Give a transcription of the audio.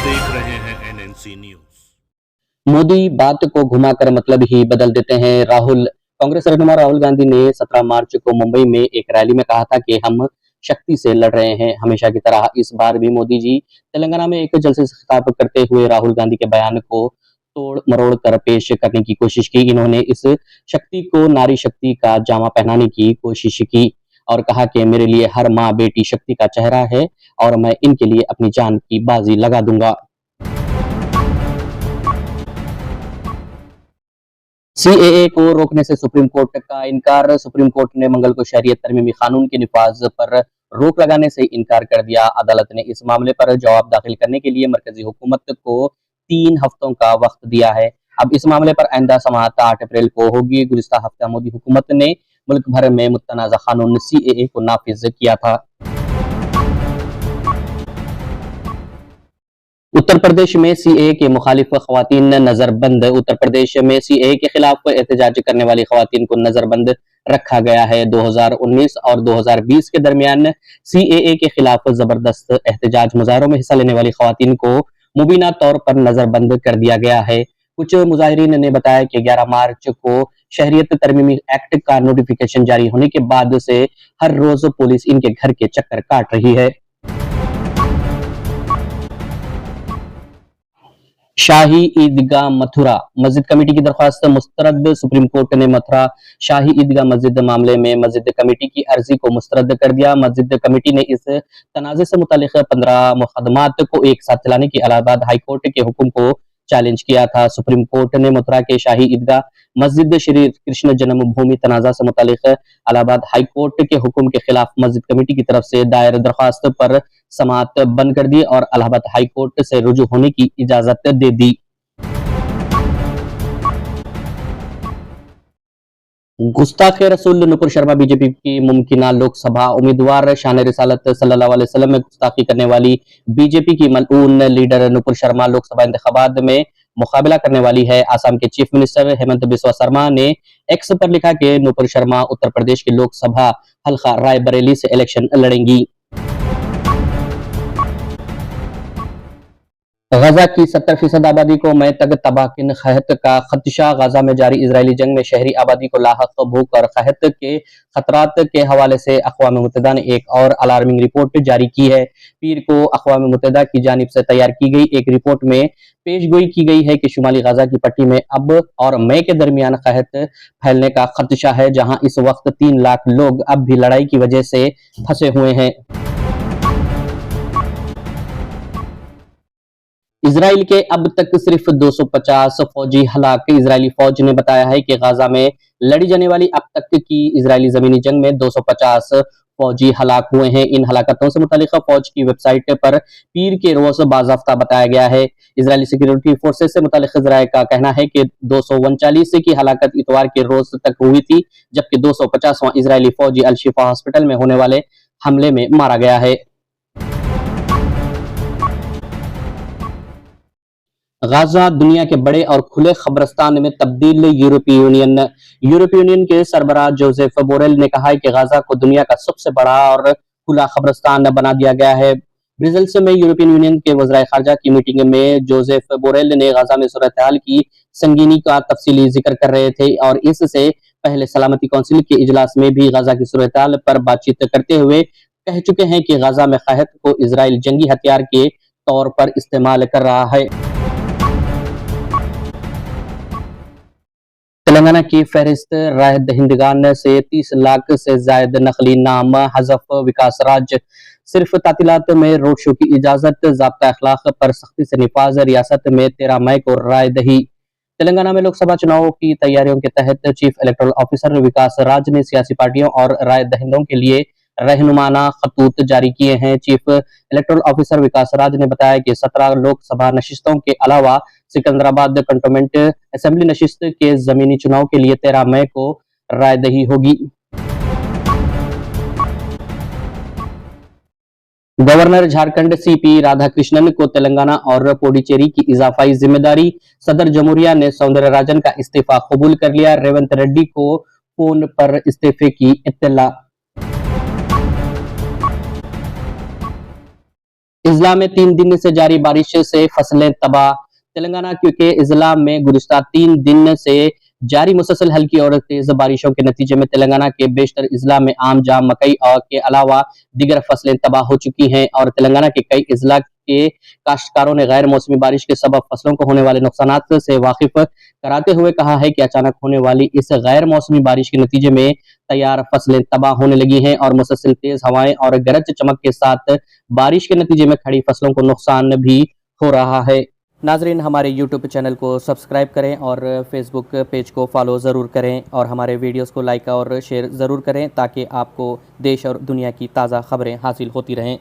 देख रहे हैं एनएनसी न्यूज। मोदी बात को घुमाकर मतलब ही बदल देते हैं। कांग्रेस रहनुमा राहुल गांधी ने 17 मार्च को मुंबई में एक रैली में कहा था कि हम शक्ति से लड़ रहे हैं। हमेशा की तरह इस बार भी मोदी जी तेलंगाना में एक जलसे से खिताब करते हुए राहुल गांधी के बयान को तोड़ मरोड़ कर पेश करने की कोशिश की। इन्होंने इस शक्ति को नारी शक्ति का जामा पहनाने की कोशिश की और कहा कि मेरे लिए हर माँ बेटी शक्ति का चेहरा है और मैं इनके लिए अपनी जान की बाजी लगा दूंगा। सीएए को रोकने से सुप्रीम कोर्ट का इनकार। सुप्रीम कोर्ट ने मंगल को शहरियत तरमीमी कानून के निफाज पर रोक लगाने से इनकार कर दिया। अदालत ने इस मामले पर जवाब दाखिल करने के लिए मरकजी हुकूमत को 3 हफ्तों का वक्त दिया है। अब इस मामले पर आइंदा समाअत 8 अप्रैल को होगी। गुज़िश्ता हफ्ता मोदी हुकूमत ने मुल्क भर में मुतनाज़ा कानून सीएए को नाफिज किया था। उत्तर प्रदेश में सीएए के मुखालिफ खवातीन नजरबंद। उत्तर प्रदेश में सीएए के खिलाफ एहतजाज करने वाली खवातीन को नजरबंद रखा गया है। 2019 और 2020 के दरमियान सीएए के खिलाफ जबरदस्त एहतजाज मुजाहरों में हिस्सा लेने वाली खवातीन को मुबीना तौर पर नजरबंद कर दिया गया है। कुछ मुजाहिरीन ने बताया कि 11 मार्च को शहरियत तरमीमी एक्ट का नोटिफिकेशन जारी होने के बाद से हर रोज पुलिस इनके घर के चक्कर काट रही है। शाही ईदगाह मथुरा मस्जिद कमेटी की दरख्वास्त मुस्तरद। सुप्रीम कोर्ट ने मथुरा शाही ईदगाह मस्जिद मामले में मस्जिद कमेटी की अर्जी को मुस्तरद कर दिया। मस्जिद कमेटी ने इस तनाज़े से मुतालिक 15 मुकदमात को एक साथ चलाने की इलाहाबाद हाई कोर्ट के हुक्म को चैलेंज किया था। सुप्रीम कोर्ट ने मथुरा के शाही ईदगाह मस्जिद श्री कृष्ण जन्मभूमि तनाज़ा से मुतालिक इलाहाबाद हाई कोर्ट के हुक्म के खिलाफ मस्जिद कमेटी की तरफ से दायर दरख्वास्त पर समाअत बंद कर दी और इलाहाबाद हाई कोर्ट से रुजू होने की इजाजत दे दी। गुस्ताखे रसूल नुपुर शर्मा बीजेपी की मुमकिना लोकसभा उम्मीदवार। शान रिसालत सल्लल्लाहु अलैहि वसल्लम में गुस्ताखी करने वाली बीजेपी की मलऊन लीडर नुपुर शर्मा लोकसभा इंतखाबात में मुकाबला करने वाली है। आसाम के चीफ मिनिस्टर हेमंत बिस्वा शर्मा ने एक्स पर लिखा कि नुपुर शर्मा उत्तर प्रदेश की लोकसभा हल्का रायबरेली से इलेक्शन लड़ेंगी। गजा की 70% आबादी को मई तक तबाहकुन कहत का खदशा। गजा में जारी इजरायली जंग में शहरी आबादी को लाहक भूख और कहत के खतरात के हवाले से अक़वाम मुत्तहिदा ने एक और अलार्मिंग रिपोर्ट जारी की है। पीर को अक़वाम मुत्तहिदा की जानिब से तैयार की गई एक रिपोर्ट में पेशगोई की गई है कि शुमाली गजा की पट्टी में अब और मई के दरमियान कहत फैलने का खदशा है, जहां इस वक्त 3 लाख लोग अब भी लड़ाई की वजह से फंसे हुए हैं। इजराइल के अब तक सिर्फ 250 फौजी हलाक। इजरायली फौज ने बताया है कि गाजा में लड़ी जाने वाली अब तक की इजरायली जमीनी जंग में 250 फौजी हलाक हुए हैं। इन हलाकतों से मुतालिक फौज की वेबसाइट पर पीर के रोज बाज़ाफ्ता बताया गया है। इजरायली सिक्योरिटी फोर्सेस से मुतालिक ज़राए का कहना है कि 239 की हलाकत इतवार के रोज तक हुई थी, जबकि 250वां इजरायली फौजी अल शिफा हॉस्पिटल में होने वाले हमले में मारा गया है। गाजा दुनिया के बड़े और खुले खबरस्तान में तब्दील। यूरोपीय यूनियन के सरबराह जोसेफ बोरेल ने कहा है कि गाजा को दुनिया का सबसे बड़ा और खुला खबरस्तान बना दिया गया है। ब्रसेल्स में यूरोपियन यूनियन के वज़राए खारजा की मीटिंग में जोसेफ बोरेल ने गाजा में सूरत हाल की संगीनी का तफसीली जिक्र कर रहे थे और इससे पहले सलामती कौंसिल के इजलास में भी गाजा की सूरत हाल पर बातचीत करते हुए कह चुके हैं कि गाजा में कहत को इजराइल जंगी हथियार के तौर पर इस्तेमाल कर रहा है। तेलंगाना की फहरिस्त राय दहिंदगान से 30 लाख से जायद नकली नाम हज़फ। विकास राज्य सिर्फ तातीलात में रोड शो की इजाजत। ज़ाब्ता अखलाक पर सख्ती से निफाज। रियासत में 13 मई को राय दही। तेलंगाना में लोकसभा चुनावों की तैयारियों के तहत चीफ इलेक्टोरल ऑफिसर विकास राज ने सियासी पार्टियों और राय दहिंदों के लिए रहनुमाना खतूत जारी किए हैं। चीफ इलेक्टोरल ऑफिसर विकास राज ने बताया कि 17 लोकसभा नशिस्तों के अलावा सिकंदराबाद कंटोनमेंट असेंबली नशिस्त के जमीनी चुनाव के लिए 13 मई को रायदही होगी। गवर्नर झारखंड सीपी राधाकृष्णन को तेलंगाना और पुडुचेरी की इजाफाई जिम्मेदारी। सदर जमहूरिया ने सौंदरराजन का इस्तीफा कबूल कर लिया। रेवंत रेड्डी को फोन पर इस्तीफे की इत्तला। इजला में 3 दिन से जारी बारिश से फसलें तबाह। तेलंगाना के इजला में गुज़िश्ता 3 दिन से जारी मुसलसल हल्की और तेज बारिशों के नतीजे में तेलंगाना के बेशतर इजला में आम, जाम, मकई और के अलावा दीगर फसलें तबाह हो चुकी हैं और तेलंगाना के कई इजला के काश्तकारों ने गैर मौसमी बारिश के सबब फसलों को होने वाले नुकसानात से वाकिफ कराते हुए कहा है कि अचानक होने वाली इस गैर मौसमी बारिश के नतीजे में तैयार फसलें तबाह होने लगी हैं और मुसलसल तेज हवाएं और गरज चमक के साथ बारिश के नतीजे में खड़ी फसलों को नुकसान भी हो रहा है। नाजरीन, हमारे यूट्यूब चैनल को सब्सक्राइब करें और फेसबुक पेज को फॉलो ज़रूर करें और हमारे वीडियोस को लाइक और शेयर ज़रूर करें ताकि आपको देश और दुनिया की ताज़ा खबरें हासिल होती रहें।